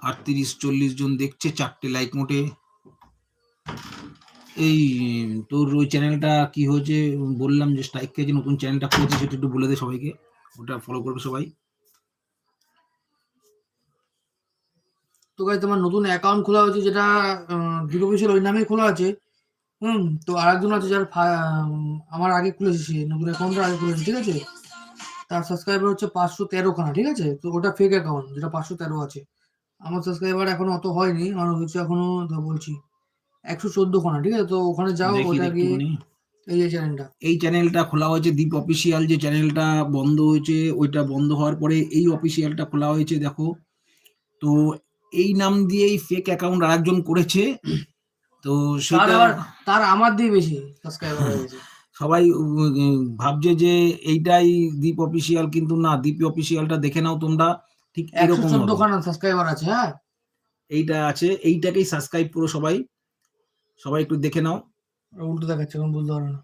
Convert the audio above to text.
38-40 জন দেখছে, 4টে লাইক মোটে। এই তোর ওই চ্যানেলটা কি হয়েছে? বললাম যে স্ট্রাইক খেয়েছে, নতুন চ্যানেলটা খুলেছে, সেটা একটু বলে দে সবাইকে, ওটা ফলো করবে সবাই। তো গাইস তোমার নতুন অ্যাকাউন্ট খোলা হয়েছে, যেটা দীপ অফিসিয়াল ওই নামেই খোলা আছে। তো আরেকজন আছে যার আমার আগে খুলেছে, সে নতুন অ্যাকাউন্টটা আগে খুলেছে, ঠিক আছে। তার সাবস্ক্রাইবার হচ্ছে 513 খানা, ঠিক আছে। তো ওটা ফেক অ্যাকাউন্ট, যেটা 513 আছে। আমার সাবস্ক্রাইবার এখনো অত হয়নি, আমার হচ্ছে এখনো বলছি 114 খানা, ঠিক আছে। তো ওখানে যাও, দেখি ওটা গিয়ে একটুখানি। এই যে চ্যানেলটা, এই চ্যানেলটা খোলা হয়েছে দীপ অফিসিয়াল, যে চ্যানেলটা বন্ধ হয়েছে, ওইটা বন্ধ হওয়ার পরে এই অফিসিয়ালটা খোলা হয়েছে, দেখো। তো এই নাম দিয়েই ফেক অ্যাকাউন্ট আরেকজন করেছে। তো তার সেটা আবার তার আমার দিয়ে বেশি সাবস্ক্রাইবার হয়ে গেছে। সবাই ভাবছে যে এইটাই দীপ অফিসিয়াল, কিন্তু না, দীপ অফিসিয়ালটা দেখে নাও তোমরা, ঠিক এরকম 114 হবে। খানা সাবস্ক্রাইবার আছে, হ্যাঁ। এইটা আছে, এইটাকেই সাবস্ক্রাইব করো সবাই, সবাই একটু দেখে নাও। উল্টো দেখাচ্ছে, এখন বুঝতে পারো না।